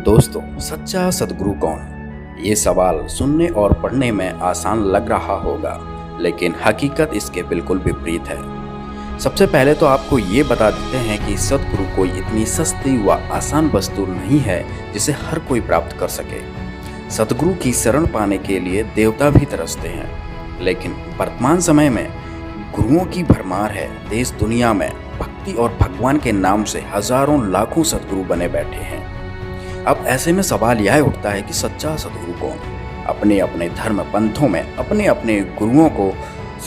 दोस्तों, सच्चा सद्गुरु कौन? ये सवाल सुनने और पढ़ने में आसान लग रहा होगा, लेकिन हकीकत इसके बिल्कुल विपरीत है। सबसे पहले तो आपको ये बता देते हैं कि सद्गुरु कोई इतनी सस्ती व आसान वस्तु नहीं है जिसे हर कोई प्राप्त कर सके। सद्गुरु की शरण पाने के लिए देवता भी तरसते हैं, लेकिन वर्तमान समय में गुरुओं की भरमार है। देश दुनिया में भक्ति और भगवान के नाम से हजारों लाखों सद्गुरु बने बैठे हैं। अब ऐसे में सवाल यह उठता है कि सच्चा सद्गुरु कौन? अपने अपने धर्म पंथों में अपने अपने गुरुओं को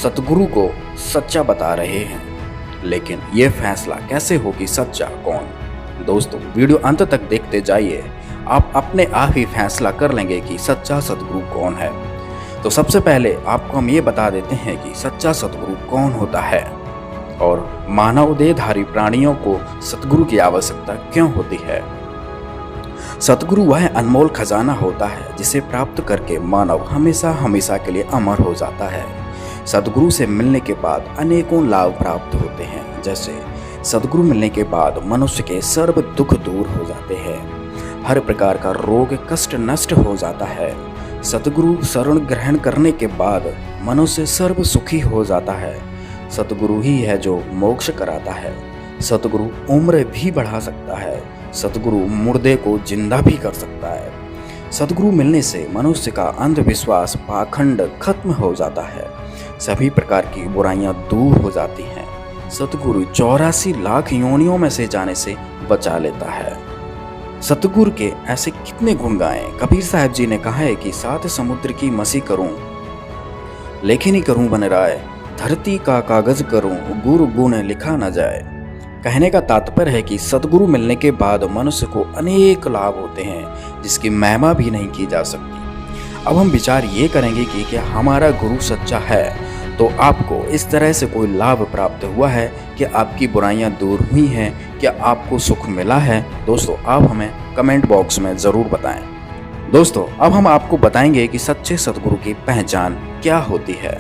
सद्गुरु को सच्चा बता रहे हैं, लेकिन यह फैसला कैसे हो कि सच्चा कौन? दोस्तों, वीडियो अंत तक देखते जाइए, आप अपने आप ही फैसला कर लेंगे कि सच्चा सद्गुरु कौन है। तो सबसे पहले आपको हम ये बता देते हैं कि सच्चा सद्गुरु कौन होता है और मानव देहधारी प्राणियों को सद्गुरु की आवश्यकता क्यों होती है। सद्गुरु वह अनमोल खजाना होता है जिसे प्राप्त करके मानव हमेशा हमेशा के लिए अमर हो जाता है। सद्गुरु से मिलने के बाद अनेकों लाभ प्राप्त होते हैं। जैसे सद्गुरु मिलने के बाद मनुष्य के सर्व दुख दूर हो जाते हैं, हर प्रकार का रोग कष्ट नष्ट हो जाता है। सद्गुरु शरण ग्रहण करने के बाद मनुष्य सर्व सुखी हो जाता है। सद्गुरु ही है जो मोक्ष कराता है। सद्गुरु उम्र भी बढ़ा सकता है। सद्गुरु मुर्दे को जिंदा भी कर सकता है। सद्गुरु मिलने से मनुष्य का अंधविश्वास पाखंड खत्म हो जाता है। सभी प्रकार की बुराइयां दूर हो जाती हैं। सद्गुरु 84 लाख योनियों में से जाने से बचा लेता है। सद्गुरु के ऐसे कितने गुण गाएं। कबीर साहब जी ने कहा है कि 7 समुद्र की मसी करूं, लेखनी करूं बन राय, धरती का कागज करूं, गुरु गुण लिखा न जाए। कहने का तात्पर्य है कि सद्गुरु मिलने के बाद मनुष्य को अनेक लाभ होते हैं जिसकी महिमा भी नहीं की जा सकती। अब हम विचार ये करेंगे कि क्या हमारा गुरु सच्चा है तो आपको इस तरह से कोई लाभ प्राप्त हुआ है? क्या आपकी बुराइयां दूर हुई हैं? क्या आपको सुख मिला है? दोस्तों, आप हमें कमेंट बॉक्स में ज़रूर बताएं। दोस्तों, अब हम आपको बताएंगे कि सच्चे सद्गुरु की पहचान क्या होती है।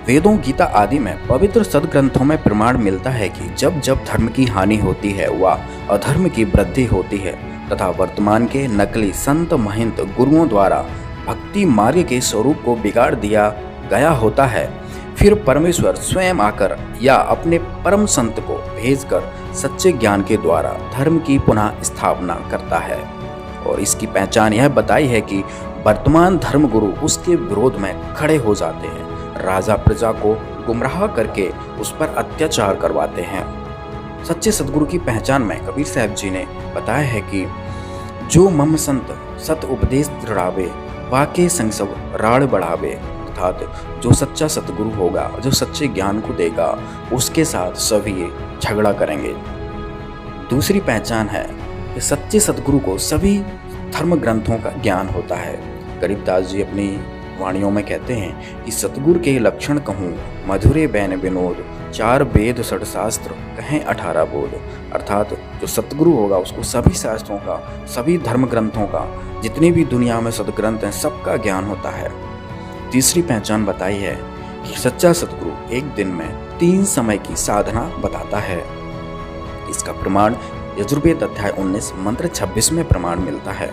वेदों, गीता आदि में पवित्र सद्ग्रंथों में प्रमाण मिलता है कि जब जब धर्म की हानि होती है व अधर्म की वृद्धि होती है तथा वर्तमान के नकली संत महंत गुरुओं द्वारा भक्ति मार्ग के स्वरूप को बिगाड़ दिया गया होता है, फिर परमेश्वर स्वयं आकर या अपने परम संत को भेजकर सच्चे ज्ञान के द्वारा धर्म की पुनः स्थापना करता है। और इसकी पहचान यह बताई है कि वर्तमान धर्म गुरु उसके विरोध में खड़े हो जाते हैं, राजा प्रजा को गुमराह करके उस पर अत्याचार करवाते हैं। सच्चे सद्गुरु की पहचान में कबीर साहब जी ने बताया है कि जो मम संत सत उपदेश दृढ़ावे, वाके संग सब राड़ बढ़ावे। अर्थात जो सच्चा सद्गुरु होगा, जो सच्चे ज्ञान को देगा, उसके साथ सभी झगड़ा करेंगे। दूसरी पहचान है कि सच्चे सद्गुरु को सभी धर्म ग्रंथों का ज्ञान होता है। गरीबदास जी अपनी वाणियों में कहते हैं कि सद्गुरु के लक्षण कहूँ, मधुरे बैन विनोद, 4 वेद 6 शास्त्र कहें 18 बोध। अर्थात जो सद्गुरु होगा उसको सभी शास्त्रों का, सभी धर्म ग्रंथों का, जितने भी दुनिया में सद्ग्रंथ हैं, सबका ज्ञान होता है। तीसरी पहचान बताई है कि सच्चा सद्गुरु एक दिन में 3 समय की साधना बताता है। इसका प्रमाण यजुर्वेद अध्याय 19 मंत्र 26 में प्रमाण मिलता है।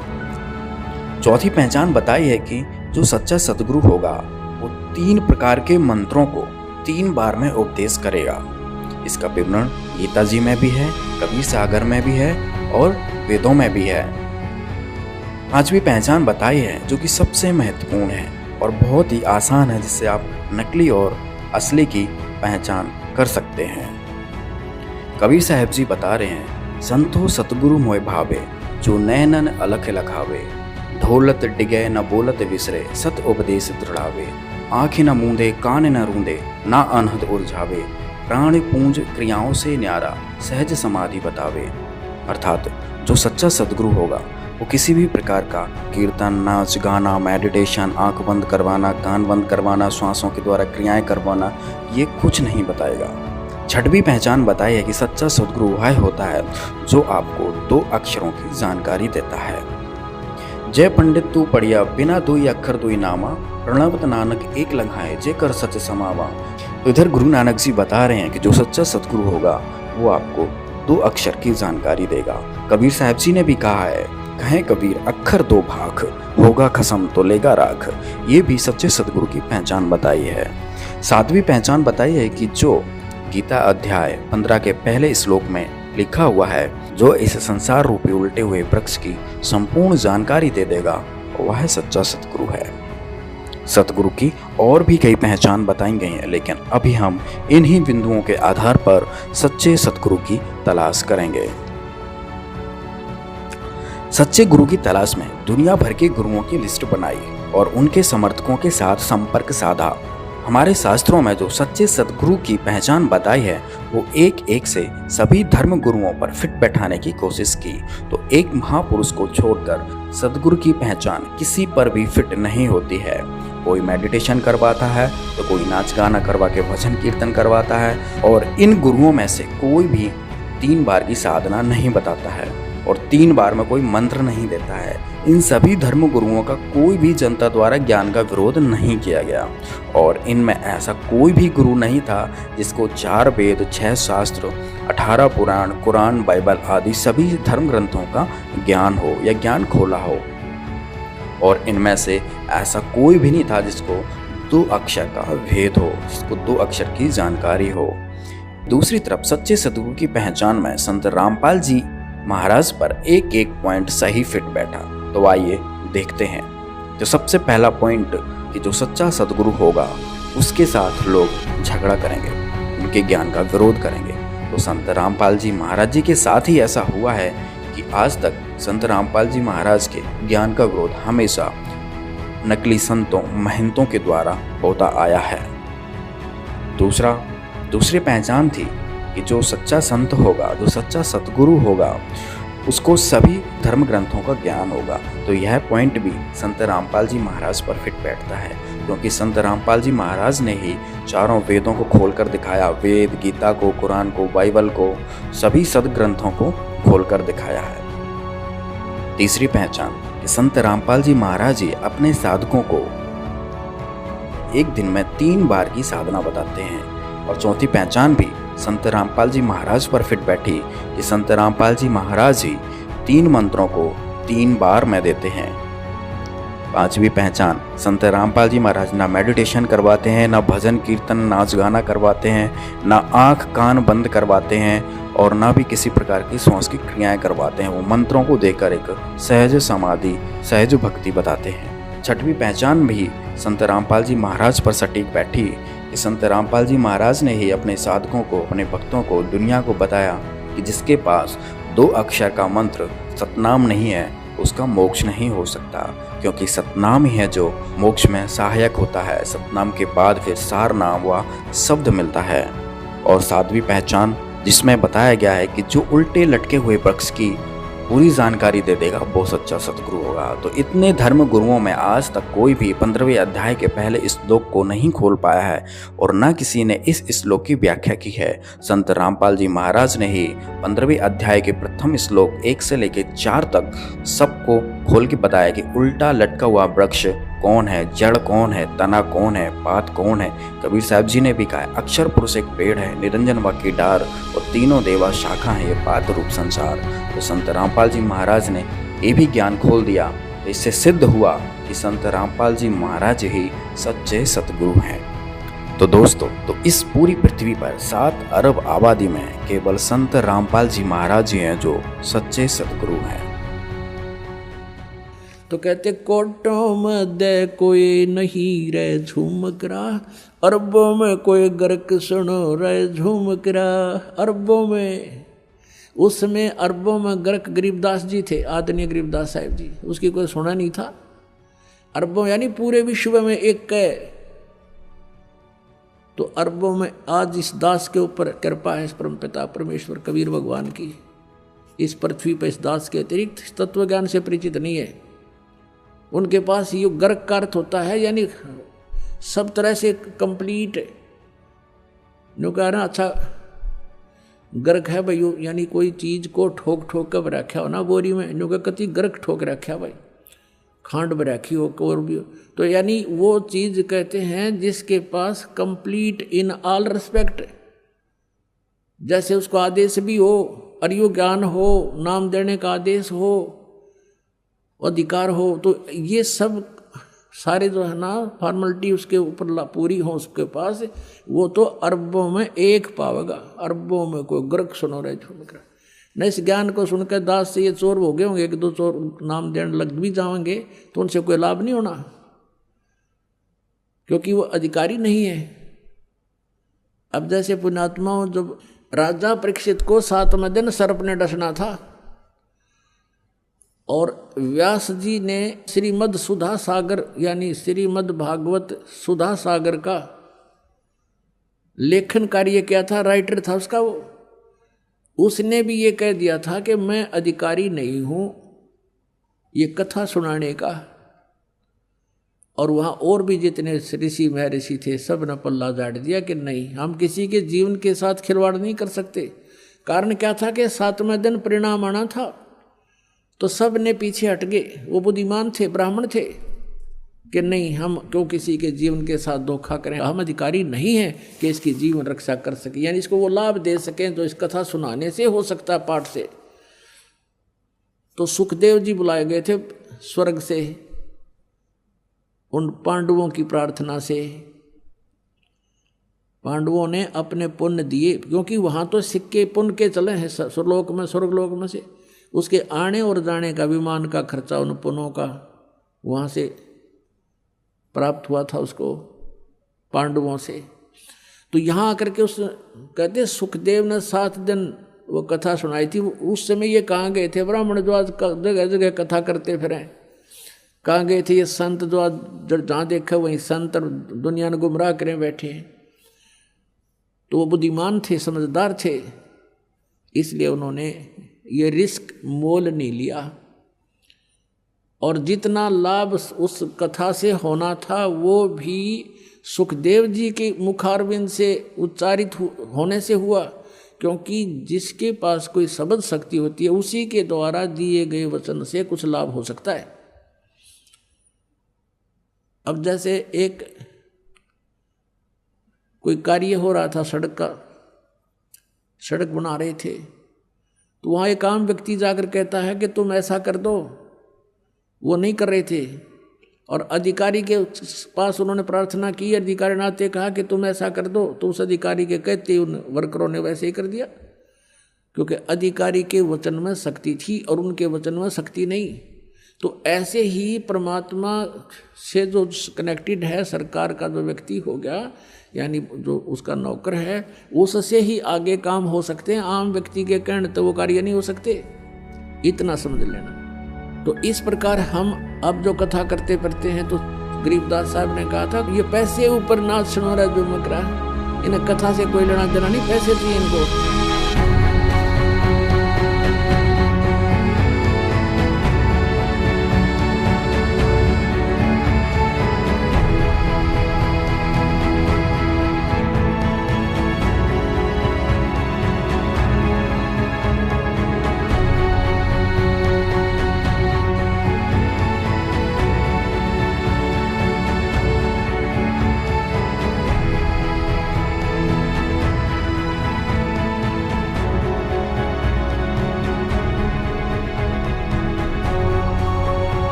चौथी पहचान बताई है कि जो सच्चा सद्गुरु होगा वो 3 प्रकार के मंत्रों को 3 बार में उपदेश करेगा। इसका विवरण गीता जी में भी है, कबीर सागर में भी है और वेदों में भी है। पांचवी पहचान बताई है जो कि सबसे महत्वपूर्ण है और बहुत ही आसान है, जिससे आप नकली और असली की पहचान कर सकते हैं। कबीर साहब जी बता रहे हैं, संतो सतगुरु मोय भावे, जो नैनन अलख लखावे, ढोलत डिगे न बोलत विसरे, सत उपदेश दृढ़ावे, आँखें न मूंदे कान न रूंदे, ना अनहद उलझावे, प्राण पूंज क्रियाओं से न्यारा, सहज समाधि बतावे। अर्थात जो सच्चा सद्गुरु होगा वो किसी भी प्रकार का कीर्तन, नाच गाना, मेडिटेशन, आंख बंद करवाना, कान बंद करवाना, श्वासों के द्वारा क्रियाएं करवाना, ये कुछ नहीं बताएगा। छठवीं पहचान बताई है कि सच्चा सद्गुरु वह होता है जो आपको 2 अक्षरों की जानकारी देता है। जय पंडित तू पढ़िया, बिना 2 अक्षर 2 नामा, प्रणवत नानक एक लंघाए, जे कर सच समावा। तो इधर गुरु नानक जी बता रहे हैं कि जो सच्चा सद्गुरु होगा वो आपको 2 अक्षर की जानकारी देगा। कबीर साहब जी ने भी कहा है कहें कबीर अक्षर दो भाख, होगा खसम तो लेगा राख। ये भी सच्चे सदगुरु की पहचान बताई है। सातवीं पहचान बताई है कि जो गीता अध्याय 15 के पहले श्लोक में लिखा हुआ है, जो इस संसार रूपी उल्टे हुए वृक्ष की संपूर्ण जानकारी दे देगा, वह सच्चा सतगुरु है। सतगुरु की और भी कई पहचान बताई गई हैं, लेकिन अभी हम इन्हीं बिंदुओं के आधार पर सच्चे सतगुरु की तलाश करेंगे। सच्चे गुरु की तलाश में दुनिया भर के गुरुओं की लिस्ट बनाई और उनके समर्थकों के साथ संपर्क साधा। हमारे शास्त्रों में जो सच्चे सतगुरु की पहचान बताई है, वो एक एक से सभी धर्म गुरुओं पर फिट बैठाने की कोशिश की, तो एक महापुरुष को छोड़कर सतगुरु की पहचान किसी पर भी फिट नहीं होती है। कोई मेडिटेशन करवाता है तो कोई नाच गाना करवा के भजन कीर्तन करवाता है, और इन गुरुओं में से कोई भी 3 बार की साधना नहीं बताता है और 3 बार में कोई मंत्र नहीं देता है। इन सभी धर्म गुरुओं का कोई भी जनता द्वारा ज्ञान का विरोध नहीं किया गया, और इनमें ऐसा कोई भी गुरु नहीं था जिसको 4 वेद, 6 शास्त्र, 18 पुराण, कुरान, बाइबल आदि सभी धर्म ग्रंथों का ज्ञान हो या ज्ञान खोला हो। और इनमें से ऐसा कोई भी नहीं था जिसको 2 अक्षर का भेद हो, जिसको 2 अक्षर की जानकारी हो। दूसरी तरफ सच्चे सतगुरु की पहचान में संत रामपाल जी महाराज पर एक एक पॉइंट सही फिट बैठा। तो आइए देखते हैं। जो सबसे पहला पॉइंट कि जो सच्चा सतगुरु होगा उसके साथ लोग झगड़ा करेंगे, उनके ज्ञान का विरोध करेंगे। तो संत रामपाल जी महाराज जी के साथ ही ऐसा हुआ है कि आज तक संत रामपाल जी महाराज के ज्ञान का विरोध हमेशा नकली संतों, महंतों के द्वारा होता आया है। दूसरी पहचान थी कि जो सच्चा संत होगा, जो सच्चा सतगुरु होगा, उसको सभी धर्म ग्रंथों का ज्ञान होगा। तो यह पॉइंट भी संत रामपाल जी महाराज पर फिट बैठता है, क्योंकि संत रामपाल जी महाराज ने ही चारों वेदों को खोलकर दिखाया। वेद, गीता को, कुरान को, बाइबल को, सभी सदग्रंथों को खोलकर दिखाया है। तीसरी पहचान कि संत रामपाल जी महाराज जी अपने साधकों को एक दिन में 3 बार की साधना बताते हैं। और चौथी पहचान भी संत रामपाल जी महाराज पर फिट बैठी कि संत रामपाल जी महाराज ही 3 मंत्रों को 3 बार में देते हैं। पांचवी पहचान, संत रामपाल जी महाराज ना मेडिटेशन करवाते हैं, ना भजन कीर्तन, नाच गाना करवाते हैं, ना आँख कान बंद करवाते हैं, और ना भी किसी प्रकार की श्वास की क्रियाएं करवाते हैं। वो मंत्रों को देकर एक सहज समाधि, सहज भक्ति बताते हैं। छठवीं पहचान भी संत रामपाल जी महाराज पर सटीक बैठी कि संत रामपाल जी महाराज ने ही अपने साधकों को, अपने भक्तों को, दुनिया को बताया कि जिसके पास 2 अक्षर का मंत्र सतनाम नहीं है, उसका मोक्ष नहीं हो सकता, क्योंकि सतनाम ही है जो मोक्ष में सहायक होता है। सतनाम के बाद फिर सार नाम व शब्द मिलता है। और 7वीं पहचान जिसमें बताया गया है कि जो उल्टे लटके हुए वृक्ष की पूरी जानकारी दे देगा, वो सच्चा सतगुरु होगा। तो इतने धर्म गुरुओं में आज तक कोई भी 15वें अध्याय के पहले श्लोक को नहीं खोल पाया है, और न किसी ने इस श्लोक की व्याख्या की है। संत रामपाल जी महाराज ने ही 15वें अध्याय के प्रथम श्लोक 1 से लेकर 4 तक सबको खोल के बताया कि उल्टा लटका हुआ वृक्ष कौन है, जड़ कौन है, तना कौन है, पात कौन है। कबीर साहब जी ने भी कहा, अक्षर पुरुष एक पेड़ है, निरंजन व की डार, और तीनों देवा शाखा है, ये पात रूप संसार। तो संत रामपाल जी महाराज ने ये भी ज्ञान खोल दिया। इससे सिद्ध हुआ कि संत रामपाल जी महाराज ही सच्चे सतगुरु हैं। तो दोस्तों, तो इस पूरी पृथ्वी पर 7 अरब आबादी में केवल संत रामपाल जी महाराज ही हैं जो सच्चे सतगुरु हैं। तो कहते कोटों में दे कोई नहीं रे झूमकरा, अरबों में कोई गर्क सुनो रे झूमकरा। अरबों में, उसमें अरबों में गर्क गरीबदास जी थे, आदरणीय गरीबदास साहिब जी, उसकी कोई सुना नहीं था। अरबों यानी पूरे विश्व में एक कै। तो अरबों में आज इस दास के ऊपर कृपा है, इस परमपिता परमेश्वर कबीर भगवान की। इस पृथ्वी पर इस दास के अतिरिक्त तत्व ज्ञान से परिचित नहीं है। उनके पास ये गर्क का अर्थ होता है यानी सब तरह से कंप्लीट है। नो कह रहा अच्छा गर्क है भाई, यानी कोई चीज को ठोक ठोक कर रखा हो ना बोरी में, नो कह कति गर्क ठोक रखा भाई, खांड में रखी हो और भी हो। तो यानी वो चीज कहते हैं जिसके पास कंप्लीट इन ऑल रिस्पेक्ट, जैसे उसको आदेश भी हो, अर्यो ज्ञान हो, नाम देने का आदेश हो, अधिकार हो, तो ये सब सारे जो है ना फॉर्मेलिटी उसके ऊपर पूरी हो उसके पास, वो तो अरबों में एक पावेगा, अरबों में कोई ग्रक सुनो रहे झुमकर। न इस ज्ञान को सुनकर दास से ये चोर हो गए होंगे, एक दो चोर नाम देने लग भी जाएंगे तो उनसे कोई लाभ नहीं होना, क्योंकि वो अधिकारी नहीं है। अब जैसे पुण्यात्माओं, जब राजा परीक्षित को 7वें दिन सर्प ने डसना था और व्यास जी ने श्रीमद् सुधा सागर यानी श्रीमद् भागवत सुधा सागर का लेखन कार्य किया था, राइटर था उसका वो, उसने भी ये कह दिया था कि मैं अधिकारी नहीं हूं ये कथा सुनाने का। और वहाँ और भी जितने ऋषि महर्षि थे सब ने पल्ला झाड़ दिया कि नहीं, हम किसी के जीवन के साथ खिलवाड़ नहीं कर सकते। कारण क्या था कि 7वें दिन परिणाम आना था, तो सब ने पीछे हट गए। वो बुद्धिमान थे, ब्राह्मण थे कि नहीं, हम क्यों किसी के जीवन के साथ धोखा करें, हम अधिकारी नहीं हैं कि इसकी जीवन रक्षा कर सके, यानी इसको वो लाभ दे सकें जो इस कथा सुनाने से हो सकता है, पाठ से। तो सुखदेव जी बुलाए गए थे स्वर्ग से उन पांडवों की प्रार्थना से। पांडवों ने अपने पुण्य दिए, क्योंकि वहां तो सिक्के पुण्य के चले हैं स्वर्गलोक में, स्वर्गलोक में से उसके आने और जाने का विमान का खर्चा उन पुण्यों का वहां से प्राप्त हुआ था उसको पांडवों से। तो यहाँ आकर के उस कहते सुखदेव ने 7 दिन वो कथा सुनाई थी। उस समय ये कहाँ गए थे ब्राह्मण जो आज जगह जगह कथा करते फिरें, कहाँ गए थे ये संत जो आज जहाँ देखा वहीं संत और दुनिया ने गुमराह करें बैठे हैं। तो वो बुद्धिमान थे, समझदार थे, इसलिए उन्होंने ये रिस्क मोल नहीं लिया। और जितना लाभ उस कथा से होना था वो भी सुखदेव जी के मुखारविंद से उच्चारित होने से हुआ, क्योंकि जिसके पास कोई शब्द शक्ति होती है उसी के द्वारा दिए गए वचन से कुछ लाभ हो सकता है। अब जैसे एक कोई कार्य हो रहा था सड़क का, सड़क बना रहे थे, तो वहाँ एक आम व्यक्ति जाकर कहता है कि तुम ऐसा कर दो, वो नहीं कर रहे थे। और अधिकारी के पास उन्होंने प्रार्थना की, अधिकारी नाते कहा कि तुम ऐसा कर दो, तो उस अधिकारी के कहते उन वर्करों ने वैसे ही कर दिया, क्योंकि अधिकारी के वचन में शक्ति थी और उनके वचन में शक्ति नहीं। तो ऐसे ही परमात्मा से जो कनेक्टेड है, सरकार का जो व्यक्ति हो गया यानी जो उसका नौकर है, उससे ही आगे काम हो सकते हैं, आम व्यक्ति के कहने तो वो कार्य नहीं हो सकते, इतना समझ लेना। तो इस प्रकार हम अब जो कथा करते पढ़ते हैं, तो गरीबदास साहब ने कहा था ये पैसे ऊपर नाच सुनोरा जो मकरा, इन्हें कथा से कोई लेना देना नहीं, पैसे चाहिए इनको।